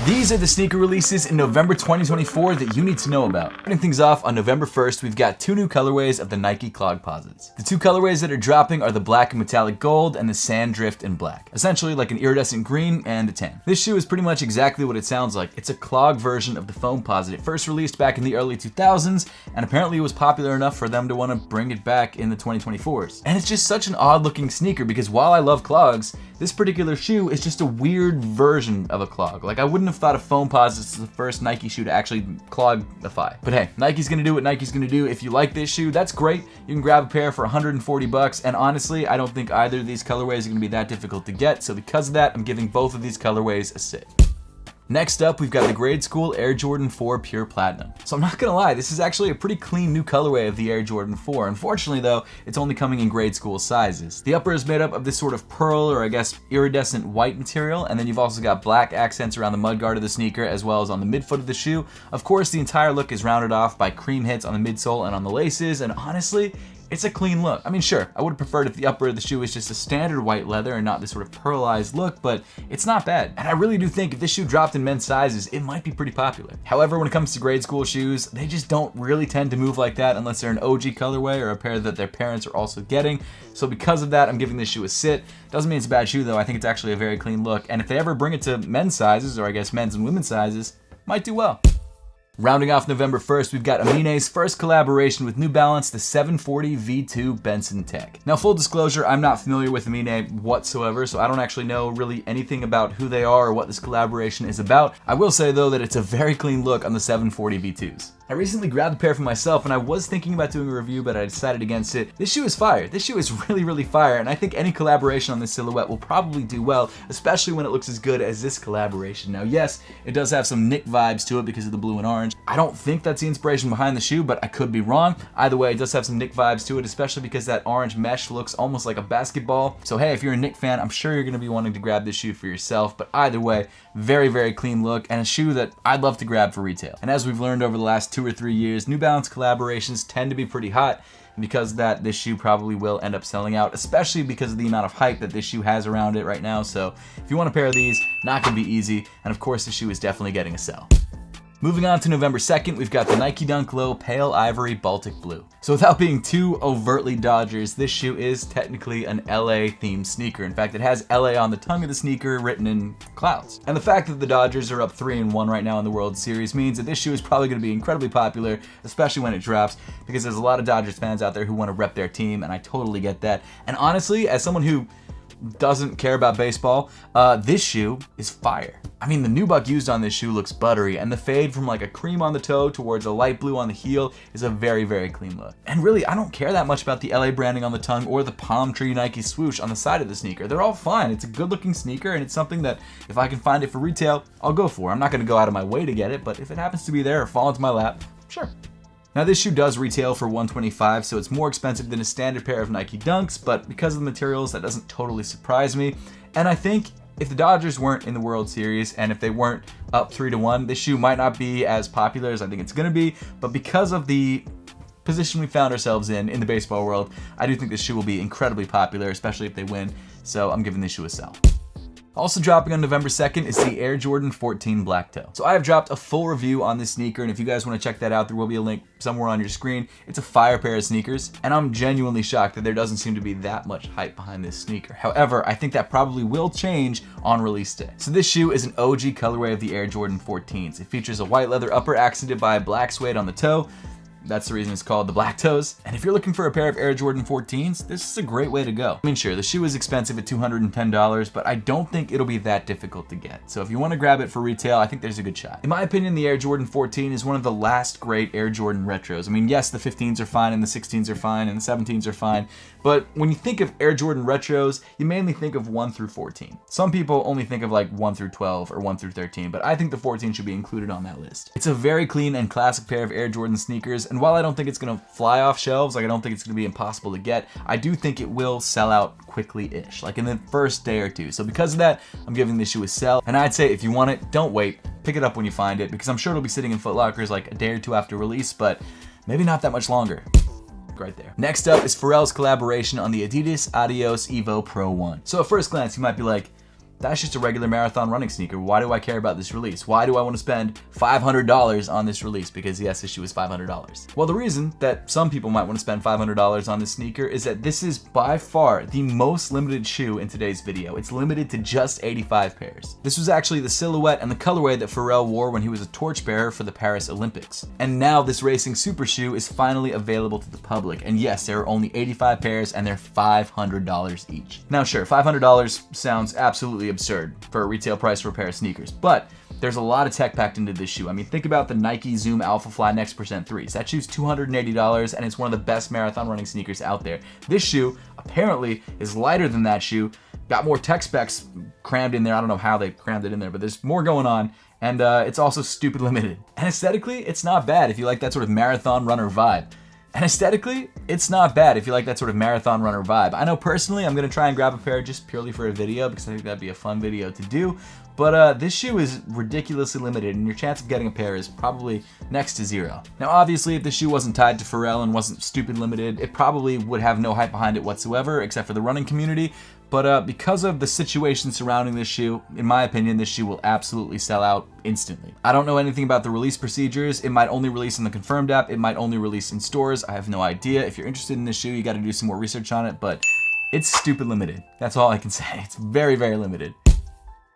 These are the sneaker releases in November 2024 that you need to know about. Starting things off on November 1st, we've got two new colorways of the Nike Clogposites. The two colorways that are dropping are the black and metallic gold and the sand drift in black. Essentially like an iridescent green and a tan. This shoe is pretty much exactly what it sounds like. It's a clog version of the Foamposite. It first released back in the early 2000s, and apparently it was popular enough for them to want to bring it back in the 2024s. And it's just such an odd looking sneaker because while I love clogs, this particular shoe is just a weird version of a clog. Like I wouldn't have thought of Foamposites as the first Nike shoe to actually clogify. But hey, Nike's gonna do what Nike's gonna do. If you like this shoe, that's great. You can grab a pair for 140 bucks. And honestly, I don't think either of these colorways are gonna be that difficult to get. So because of that, I'm giving both of these colorways a sit. Next up, we've got the Grade School Air Jordan 4 Pure Platinum. So I'm not gonna lie, this is actually a pretty clean new colorway of the Air Jordan 4. Unfortunately though, it's only coming in grade school sizes. The upper is made up of this sort of pearl or I guess iridescent white material, and then you've also got black accents around the mudguard of the sneaker as well as on the midfoot of the shoe. Of course, the entire look is rounded off by cream hits on the midsole and on the laces, and honestly, it's a clean look. I mean, sure, I would have preferred if the upper of the shoe was just a standard white leather and not this sort of pearlized look, but it's not bad. And I really do think if this shoe dropped in men's sizes, it might be pretty popular. However, when it comes to grade school shoes, they just don't really tend to move like that unless they're an OG colorway or a pair that their parents are also getting. So because of that, I'm giving this shoe a sit. Doesn't mean it's a bad shoe though. I think it's actually a very clean look. And if they ever bring it to men's sizes, or I guess men's and women's sizes, might do well. Rounding off November 1st, we've got Amine's first collaboration with New Balance, the 740 V2 Benson Tech. Now, full disclosure, I'm not familiar with Amine whatsoever, so I don't actually know really anything about who they are or what this collaboration is about. I will say, though, that it's a very clean look on the 740 V2s. I recently grabbed a pair for myself and I was thinking about doing a review, but I decided against it. This shoe is fire. This shoe is really fire, and I think any collaboration on this silhouette will probably do well, especially when it looks as good as this collaboration. Now, yes, it does have some Nick vibes to it because of the blue and orange. I don't think that's the inspiration behind the shoe, but I could be wrong. Either way, it does have some Nick vibes to it, especially because that orange mesh looks almost like a basketball. So hey, if you're a Nick fan, I'm sure you're gonna be wanting to grab this shoe for yourself, but either way, very clean look and a shoe that I'd love to grab for retail. And as we've learned over the last 2 or 3 years, New Balance collaborations tend to be pretty hot. And because of that, this shoe probably will end up selling out, especially because of the amount of hype that this shoe has around it right now. So if you want a pair of these, not gonna be easy. And of course, the shoe is definitely getting a sell. Moving on to November 2nd, we've got the Nike Dunk Low Pale Ivory Baltic Blue. So without being too overtly Dodgers, this shoe is technically an LA themed sneaker. In fact, it has LA on the tongue of the sneaker written in clouds. And the fact that the Dodgers are up 3-1 right now in the World Series means that this shoe is probably gonna be incredibly popular, especially when it drops, because there's a lot of Dodgers fans out there who wanna rep their team, and I totally get that. And honestly, as someone who doesn't care about baseball, this shoe is fire. I mean, the nubuck used on this shoe looks buttery, and the fade from like a cream on the toe towards a light blue on the heel is a very clean look. And really, I don't care that much about the LA branding on the tongue or the palm tree Nike swoosh on the side of the sneaker. They're all fine. It's a good looking sneaker, and it's something that if I can find it for retail, I'll go for. I'm not gonna go out of my way to get it, but if it happens to be there or fall into my lap, sure. Now this shoe does retail for $125, so it's more expensive than a standard pair of Nike Dunks, but because of the materials, that doesn't totally surprise me. And I think if the Dodgers weren't in the World Series and if they weren't up 3-1, this shoe might not be as popular as I think it's gonna be, but because of the position we found ourselves in the baseball world, I do think this shoe will be incredibly popular, especially if they win, so I'm giving this shoe a sell. Also dropping on November 2nd is the Air Jordan 14 Black Toe. So I have dropped a full review on this sneaker, and if you guys want to check that out, there will be a link somewhere on your screen. It's a fire pair of sneakers, and I'm genuinely shocked that there doesn't seem to be that much hype behind this sneaker. However, I think that probably will change on release day. So this shoe is an OG colorway of the Air Jordan 14s. It features a white leather upper accented by black suede on the toe. That's the reason it's called the Black Toes. And if you're looking for a pair of Air Jordan 14s, this is a great way to go. I mean, sure, the shoe is expensive at $210, but I don't think it'll be that difficult to get. So if you want to grab it for retail, I think there's a good shot. In my opinion, the Air Jordan 14 is one of the last great Air Jordan retros. I mean, yes, the 15s are fine, and the 16s are fine, and the 17s are fine, but when you think of Air Jordan retros, you mainly think of 1 through 14. Some people only think of like 1 through 12 or 1 through 13, but I think the 14 should be included on that list. It's a very clean and classic pair of Air Jordan sneakers, and while I don't think it's gonna fly off shelves, like I don't think it's gonna be impossible to get, I do think it will sell out quickly-ish, like in the first day or two. So because of that, I'm giving this shoe a sell, and I'd say if you want it, don't wait. Pick it up when you find it, because I'm sure it'll be sitting in Foot Lockers like a day or two after release, but maybe not that much longer. Right there. Next up is Pharrell's collaboration on the Adidas Adios Evo Pro 1. So at first glance, you might be like, that's just a regular marathon running sneaker. Why do I care about this release? Why do I want to spend $500 on this release? Because yes, this shoe is $500. Well, the reason that some people might want to spend $500 on this sneaker is that this is by far the most limited shoe in today's video. It's limited to just 85 pairs. This was actually the silhouette and the colorway that Pharrell wore when he was a torchbearer for the Paris Olympics. And now this racing super shoe is finally available to the public. And yes, there are only 85 pairs and they're $500 each. Now sure, $500 sounds absolutely absurd for a retail price for a pair of sneakers, but there's a lot of tech packed into this shoe. I mean, think about the Nike Zoom Alpha Fly Next Percent 3s. That shoe's $280 and it's one of the best marathon running sneakers out there. This shoe apparently is lighter than that shoe, got more tech specs crammed in there. I don't know how they crammed it in there, but there's more going on. And it's also stupid limited. And aesthetically, it's not bad if you like that sort of marathon runner vibe. And aesthetically, it's not bad if you like that sort of marathon runner vibe. I know personally I'm gonna try and grab a pair just purely for a video because I think that'd be a fun video to do. But this shoe is ridiculously limited and your chance of getting a pair is probably next to zero. Now obviously if the shoe wasn't tied to Pharrell and wasn't stupid limited, it probably would have no hype behind it whatsoever except for the running community. But because of the situation surrounding this shoe, in my opinion, this shoe will absolutely sell out instantly. I don't know anything about the release procedures. It might only release in the Confirmed app. It might only release in stores. I have no idea. If you're interested in this shoe, you got to do some more research on it, but it's stupid limited. That's all I can say. It's very, very limited.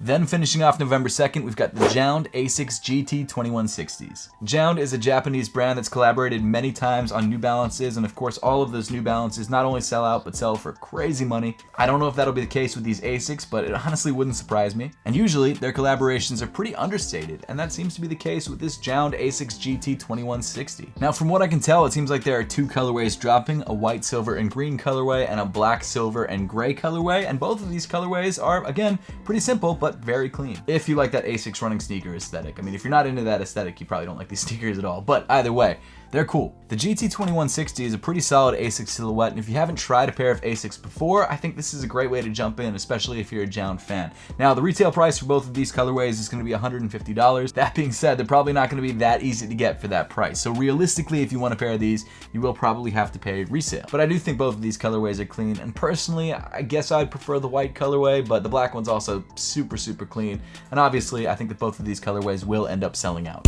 Then finishing off November 2nd, we've got the JJJound Asics GT 2160s. JJJound is a Japanese brand that's collaborated many times on New Balances, and of course all of those New Balances not only sell out, but sell for crazy money. I don't know if that'll be the case with these Asics, but it honestly wouldn't surprise me. And usually their collaborations are pretty understated, and that seems to be the case with this JJJound Asics GT 2160. Now from what I can tell, it seems like there are two colorways dropping, a white, silver, and green colorway, and a black, silver, and gray colorway, and both of these colorways are, again, pretty simple, but very clean. If you like that Asics running sneaker aesthetic. I mean, if you're not into that aesthetic, you probably don't like these sneakers at all, but either way, they're cool. The GT 2160 is a pretty solid Asics silhouette, and if you haven't tried a pair of Asics before, I think this is a great way to jump in, especially if you're a JJJound fan. Now, the retail price for both of these colorways is going to be $150. That being said, they're probably not going to be that easy to get for that price. So realistically, if you want a pair of these, you will probably have to pay resale. But I do think both of these colorways are clean, and personally, I guess I'd prefer the white colorway, but the black one's also super, super clean. And obviously, I think that both of these colorways will end up selling out.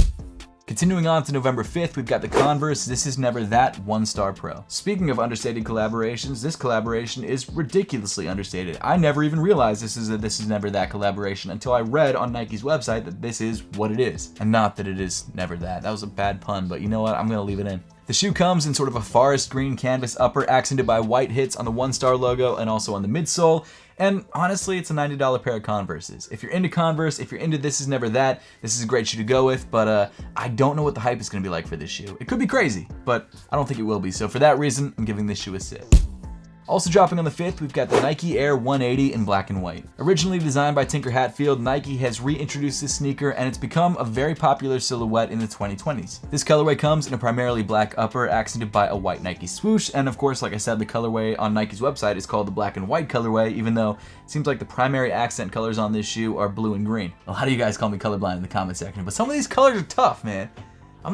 Continuing on to November 5th, we've got the Converse This Is Never That 1-Star Pro. Speaking of understated collaborations, this collaboration is ridiculously understated. I never even realized this is a This Is Never That collaboration until I read on Nike's website that this is what it is. And not that it is never that. That was a bad pun, but you know what? I'm gonna leave it in. The shoe comes in sort of a forest green canvas upper accented by white hits on the 1-Star logo and also on the midsole. And honestly, it's a $90 pair of Converses. If you're into Converse, if you're into This Is Never That, this is a great shoe to go with, but I don't know what the hype is gonna be like for this shoe. It could be crazy, but I don't think it will be. So for that reason, I'm giving this shoe a sit. Also dropping on the 5th, we've got the Nike Air 180 in black and white. Originally designed by Tinker Hatfield, Nike has reintroduced this sneaker and it's become a very popular silhouette in the 2020s. This colorway comes in a primarily black upper accented by a white Nike swoosh, and of course, like I said, the colorway on Nike's website is called the black and white colorway, even though it seems like the primary accent colors on this shoe are blue and green. A lot of you guys call me colorblind in the comment section, but some of these colors are tough, man. I'm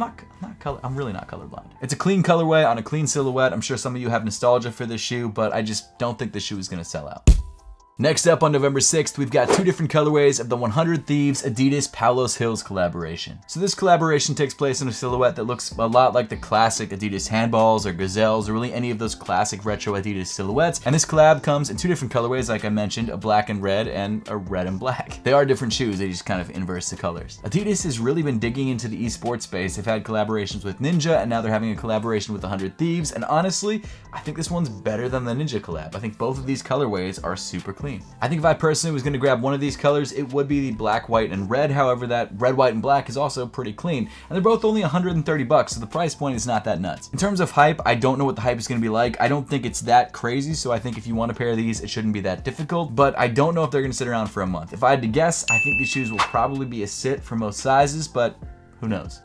really not colorblind. It's a clean colorway on a clean silhouette. I'm sure some of you have nostalgia for this shoe, but I just don't think this shoe is gonna sell out. Next up on November 6th, we've got two different colorways of the 100 Thieves Adidas Palos Hills collaboration. So this collaboration takes place in a silhouette that looks a lot like the classic Adidas handballs or gazelles or really any of those classic retro Adidas silhouettes. And this collab comes in two different colorways, like I mentioned, a black and red and a red and black. They are different shoes, they just kind of inverse the colors. Adidas has really been digging into the esports space. They've had collaborations with Ninja and now they're having a collaboration with 100 Thieves. And honestly, I think this one's better than the Ninja collab. I think both of these colorways are super clean. I think if I personally was going to grab one of these colors, it would be the black, white, and red. However, that red, white, and black is also pretty clean. And they're both only $130, so the price point is not that nuts. In terms of hype, I don't know what the hype is going to be like. I don't think it's that crazy, so I think if you want a pair of these, it shouldn't be that difficult. But I don't know if they're going to sit around for a month. If I had to guess, I think these shoes will probably be a sit for most sizes, but who knows?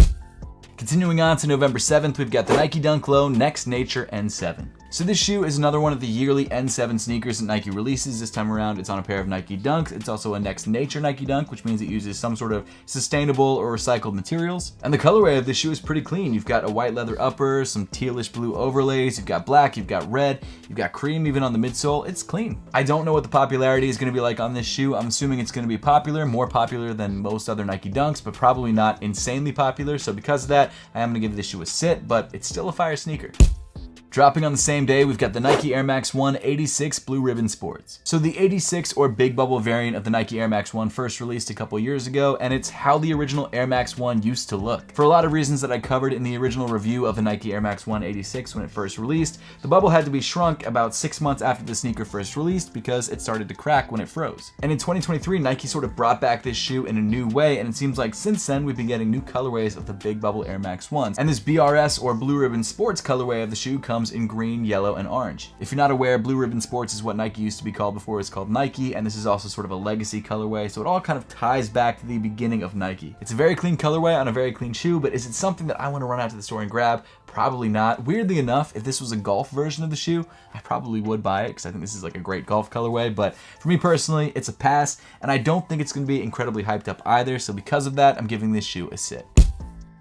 Continuing on to November 7th, we've got the Nike Dunk Low Next Nature N7. So this shoe is another one of the yearly N7 sneakers that Nike releases. This time around, it's on a pair of Nike Dunks. It's also a Next Nature Nike Dunk, which means it uses some sort of sustainable or recycled materials. And the colorway of this shoe is pretty clean. You've got a white leather upper, some tealish blue overlays, you've got black, you've got red, you've got cream even on the midsole. It's clean. I don't know what the popularity is going to be like on this shoe. I'm assuming it's going to be popular, more popular than most other Nike Dunks, but probably not insanely popular. So because of that, I am going to give this shoe a sit, but it's still a fire sneaker. Dropping on the same day, we've got the Nike Air Max 1 86 Blue Ribbon Sports. So the 86 or Big Bubble variant of the Nike Air Max 1 first released a couple years ago, and it's how the original Air Max 1 used to look. For a lot of reasons that I covered in the original review of the Nike Air Max 1 86 when it first released, the bubble had to be shrunk about 6 months after the sneaker first released because it started to crack when it froze. And in 2023, Nike sort of brought back this shoe in a new way, and it seems like since then we've been getting new colorways of the Big Bubble Air Max 1s. And this BRS or Blue Ribbon Sports colorway of the shoe comes in green, yellow, and orange. If you're not aware, Blue Ribbon Sports is what Nike used to be called before it was called Nike, and this is also sort of a legacy colorway, so it all kind of ties back to the beginning of Nike. It's a very clean colorway on a very clean shoe, but is it something that I want to run out to the store and grab? Probably not. Weirdly enough, if this was a golf version of the shoe, I probably would buy it because I think this is like a great golf colorway, but for me personally, it's a pass, and I don't think it's going to be incredibly hyped up either, so because of that, I'm giving this shoe a sit.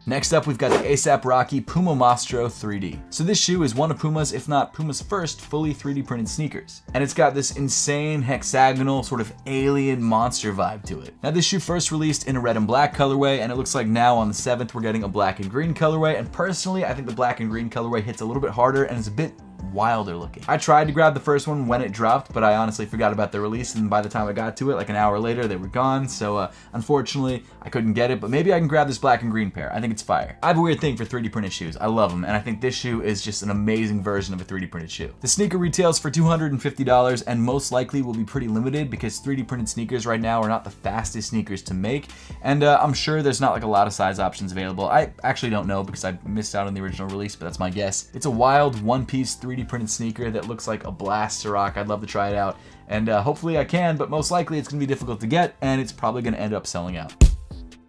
Next up, we've got the A$AP Rocky Puma Mastro 3D. So this shoe is one of Puma's, if not Puma's first, fully 3D printed sneakers. And it's got this insane hexagonal sort of alien monster vibe to it. Now this shoe first released in a red and black colorway, and it looks like now on the 7th we're getting a black and green colorway, and personally I think the black and green colorway hits a little bit harder and is a bit wilder looking. I tried to grab the first one when it dropped, but I honestly forgot about the release, and by the time I got to it, like an hour later, they were gone, so unfortunately, I couldn't get it, but maybe I can grab this black and green pair. I think it's fire. I have a weird thing for 3D printed shoes. I love them, and I think this shoe is just an amazing version of a 3D printed shoe. The sneaker retails for $250, and most likely will be pretty limited because 3D printed sneakers right now are not the fastest sneakers to make, and I'm sure there's not like a lot of size options available. I actually don't know because I missed out on the original release, but that's my guess. It's a wild one-piece 3D printed sneaker that looks like a blast to rock. I'd love to try it out, and hopefully I can, but most likely it's going to be difficult to get, and it's probably going to end up selling out.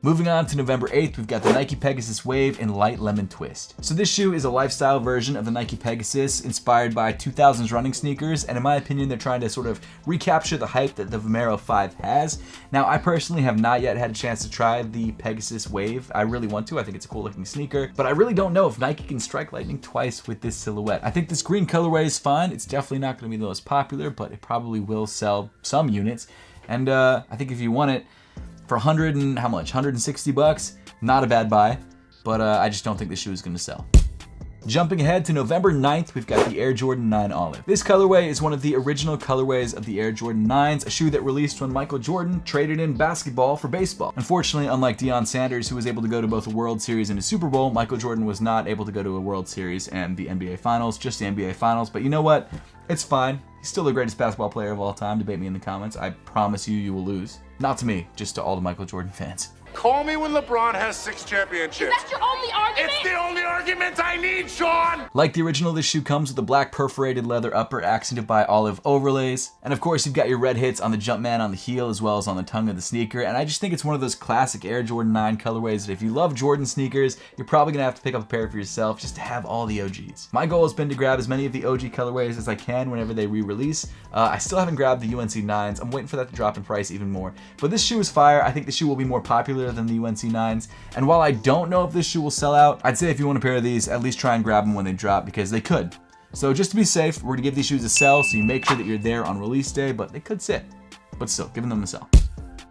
Moving on to November 8th, we've got the Nike Pegasus Wave in Light Lemon Twist. So this shoe is a lifestyle version of the Nike Pegasus inspired by 2000s running sneakers, and in my opinion, they're trying to sort of recapture the hype that the Vomero 5 has. Now, I personally have not yet had a chance to try the Pegasus Wave. I really want to. I think it's a cool looking sneaker, but I really don't know if Nike can strike lightning twice with this silhouette. I think this green colorway is fine. It's definitely not going to be the most popular, but it probably will sell some units, and I think if you want it, for 100 and how much? 160 bucks? Not a bad buy, but I just don't think this shoe is going to sell. Jumping ahead to November 9th, we've got the Air Jordan 9 Olive. This colorway is one of the original colorways of the Air Jordan 9s, a shoe that released when Michael Jordan traded in basketball for baseball. Unfortunately, unlike Deion Sanders, who was able to go to both a World Series and a Super Bowl, Michael Jordan was not able to go to a World Series and the NBA Finals, just the NBA Finals. But you know what? It's fine. He's still the greatest basketball player of all time. Debate me in the comments. I promise you will lose. Not to me, just to all the Michael Jordan fans. Call me when LeBron has 6 championships. Is that your only argument? It's the only argument I need, Sean! Like the original, this shoe comes with a black perforated leather upper accented by olive overlays. And of course, you've got your red hits on the Jumpman on the heel as well as on the tongue of the sneaker. And I just think it's one of those classic Air Jordan 9 colorways that if you love Jordan sneakers, you're probably gonna have to pick up a pair for yourself just to have all the OGs. My goal has been to grab as many of the OG colorways as I can whenever they re-release. I still haven't grabbed the UNC 9s. I'm waiting for that to drop in price even more. But this shoe is fire. I think the shoe will be more popular than the UNC 9s. And while I don't know if this shoe will sell out, I'd say if you want a pair of these, at least try and grab them when they drop because they could. So just to be safe, we're gonna give these shoes a sell so you make sure that you're there on release day, but they could sit. But still, giving them a sell.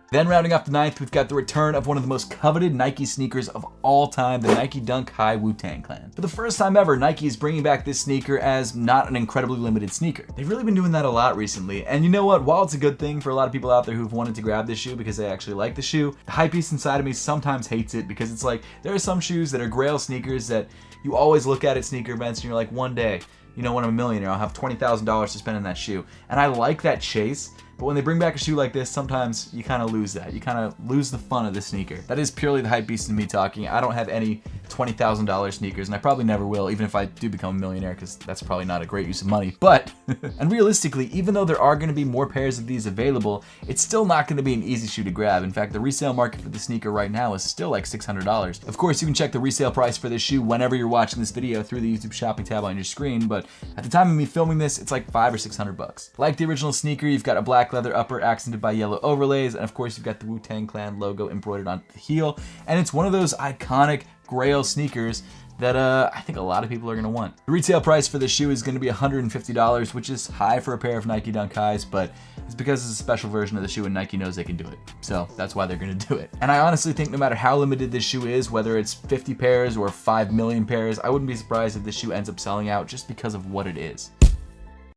Then rounding off the 9th, we've got the return of one of the most coveted Nike sneakers of all time, the Nike Dunk High Wu-Tang Clan. For the first time ever, Nike is bringing back this sneaker as not an incredibly limited sneaker. They've really been doing that a lot recently, and you know what? While it's a good thing for a lot of people out there who've wanted to grab this shoe because they actually like the shoe, the hype beast inside of me sometimes hates it because it's like, there are some shoes that are grail sneakers that you always look at sneaker events and you're like, one day, you know, when I'm a millionaire, I'll have $20,000 to spend on that shoe. And I like that chase. But when they bring back a shoe like this, sometimes you kind of lose that. You kind of lose the fun of the sneaker. That is purely the hype beast in me talking. I don't have any $20,000 sneakers, and I probably never will, even if I do become a millionaire, because that's probably not a great use of money. But, and realistically, even though there are going to be more pairs of these available, it's still not going to be an easy shoe to grab. In fact, the resale market for the sneaker right now is still like $600. Of course, you can check the resale price for this shoe whenever you're watching this video through the YouTube shopping tab on your screen, but at the time of me filming this, it's like $500 or $600. Like the original sneaker, you've got a black leather upper accented by yellow overlays, and of course, you've got the Wu-Tang Clan logo embroidered onto the heel, and it's one of those iconic Grail sneakers that I think a lot of people are gonna want. The retail price for this shoe is gonna be $150, which is high for a pair of Nike Dunk Highs, but it's because it's a special version of the shoe and Nike knows they can do it. So that's why they're gonna do it. And I honestly think no matter how limited this shoe is, whether it's 50 pairs or 5 million pairs, I wouldn't be surprised if this shoe ends up selling out just because of what it is.